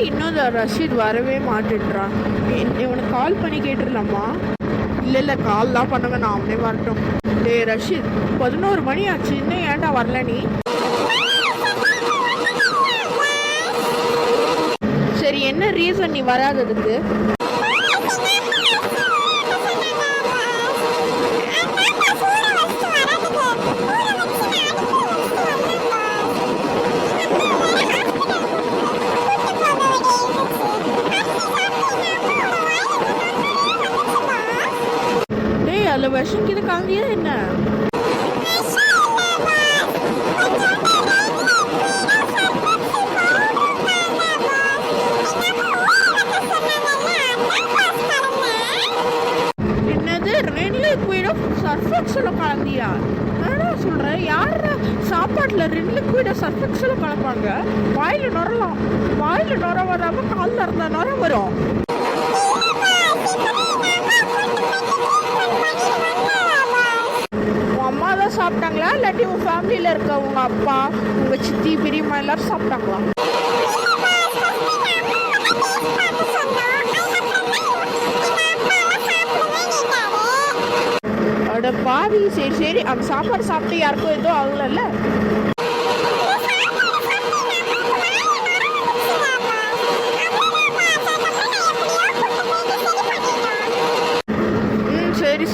இன்னும் ரஷீத் வரவே மாட்டேன்றான். இவனுக்கு கால் பண்ணி கேட்டுடலாமா? இல்லை கால்லாம் பண்ணுங்க, நான் அவனே வரட்டும். டே ரஷீத், 11 மணி ஆச்சு, இன்னும் ஏன்டா வரல நீ? சரி, என்ன ரீசன் நீ வராததுக்கு? டேய், அதில் விஷம் கிட்ட காந்தியா என்ன? சர்ஃபெக்ஸில் கலந்தியா? என்னடா சொல்கிற? யாரா சாப்பாட்டில் 2 லிக்விடை சர்ஃபெக்ஸில் கலப்பாங்க? வாயில் நுரலாம், வாயில் நுர வராமல் காலில் இருந்த நுர வரும். உன் அம்மா தான் சாப்பிட்டாங்களா, இல்லாட்டி உன் ஃபேமிலியில் இருக்க உங்கள் அப்பா, உங்கள் சித்தி, பெரியம்மா எல்லாரும் சாப்பிட்டாங்களா? பாவி, சரி அந்த சாப்பாடு சாப்பிட்டு யாருக்கும் எதுவும் ஆகலல்ல?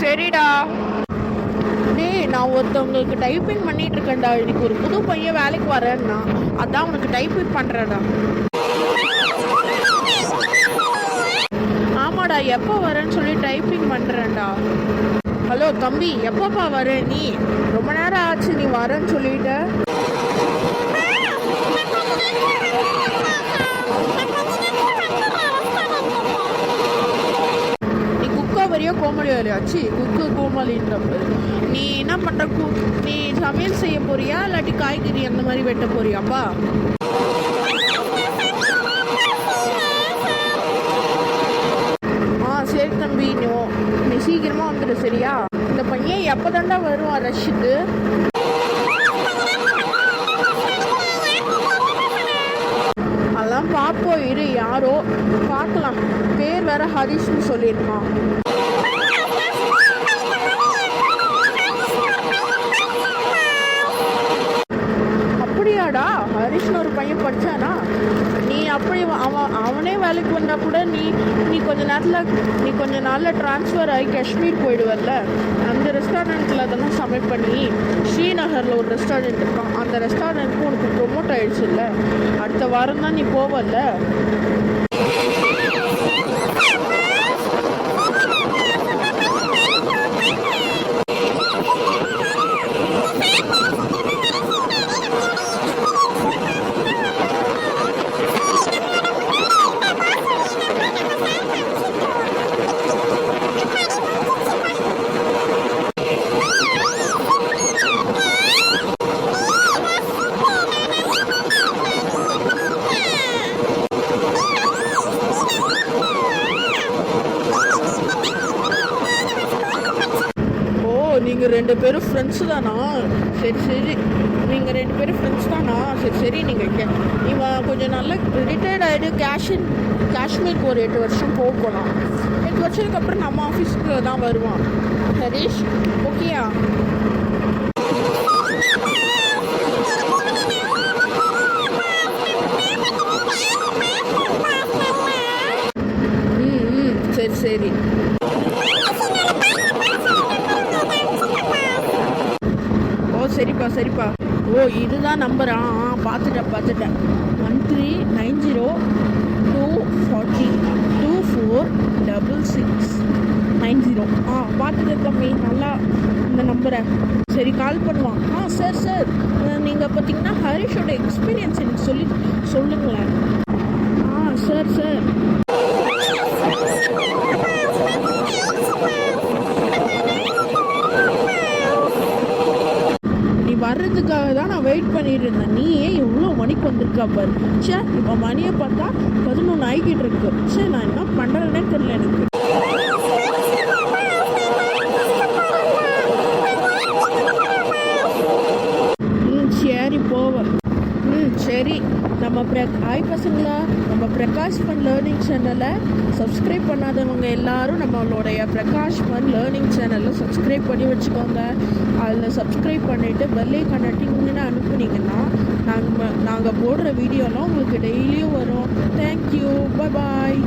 சரிடா. டேய், நான் ஒருத்தவங்களுக்கு டைப்பிங் பண்ணிட்டு இருக்கேன்டா. இன்னைக்கு ஒரு புது பையன் வேலைக்கு வரேன்னா, அதான் உனக்கு டைப்பிங் பண்றடா. ஆமாடா, எப்போ வரேன்னு சொல்லி டைப்பிங் பண்றேன்டா. ஹலோ தம்பி, எப்பப்பா வர? நீ ரொம்ப நேரம் ஆச்சு, நீ வரேன்னு சொல்லிட்ட. நீ குக்கா வரியா கோமலி வரையாச்சு? குக்கு கோமலின்றப்ப நீ என்ன பண்ற? நீ சமையல் செய்ய போறியா, இல்லாட்டி காய்கறி அந்த மாதிரி வெட்ட போறியாப்பா? சரி தம்பி, நீ சீக்கிரமா வந்துடு சரியா? இந்த பையன் எப்பதாண்டா வருவான் ரஷ்க்கு? அதெல்லாம் பார்ப்போம், இரு, யாரோ பார்க்கலாம். பேர் வேற ஹரிஷ்னு சொல்லியிருக்கான். அப்படியாடா, ஹரிஷ்னு ஒரு பையன் படிச்சானா? நீ அப்படி அவனே வேலைக்கு வந்தா கூட நீ கொஞ்ச நாளில் ட்ரான்ஸ்ஃபர் ஆகி காஷ்மீர் போயிடுவல்ல. அந்த ரெஸ்டாரண்ட்டில் அதெல்லாம் சமையல் பண்ணி ஸ்ரீநகரில் ஒரு ரெஸ்டாரண்ட் இருக்கான், அந்த ரெஸ்டாரண்ட்டுக்கு உனக்கு ப்ரொமோட் ஆயிடுச்சு இல்லை? அடுத்த வாரம் தான் நீ போவல்ல? நீங்கள் 2 பேரும் ஃப்ரெண்ட்ஸு தானா? சரி, நீங்கள் 2 பேரும் ஃப்ரெண்ட்ஸ் தானா? சரி, நீங்கள் இவன் கொஞ்சம் நல்ல ரிட்டையர்ட் ஆகிட்டு காஷ்மீருக்கு ஒரு 8 வருஷம் போகலாம். 8 வருஷத்துக்கு அப்புறம் நம்ம ஆஃபீஸுக்கு தான் வருவான். ஹரீஷ், ஓகேயா? சரி. சரிப்பா. ஓ, இதுதான் நம்பரா? பார்த்துட்டேன். 1390246690. பார்த்துட்டேன் தம்பி, நல்லா இந்த நம்பரை. சரி, கால் பண்ணுவான். சார், நீங்கள் பார்த்தீங்கன்னா ஹரிஷோட எக்ஸ்பீரியன்ஸ் எனக்கு சொல்லுங்களேன். சார் வர்றதுக்காக தான் நான் வெயிட் பண்ணிட்டு இருந்தேன். நீ ஏன் இவ்வளோ மணிக்கு வந்திருக்கா பாரு. இப்போ மணியை பார்த்தா 11 ஆகிக்கிட்டு இருக்கு. நான் என்ன பண்ணுறேன்னே தெரியல எனக்கு. சரி போவேன். சரி. சரி, நம்ம ஹாய் பசங்களா, நம்ம பிரகாஷ் ஃபன் லேர்னிங் சேனலை சப்ஸ்கிரைப் பண்ணாதவங்க எல்லாரும் நம்மளுடைய பிரகாஷ் ஃபன் லேர்னிங் சேனலை சப்ஸ்கிரைப் பண்ணி வச்சுக்கோங்க. அதில் சப்ஸ்கிரைப் பண்ணிவிட்டு பெல்லைக்கான டிங்னு அனுப்புனீங்கன்னா நாங்கள் போடுற வீடியோலாம் உங்களுக்கு டெய்லியும் வரும். தேங்க்யூ, பாய்.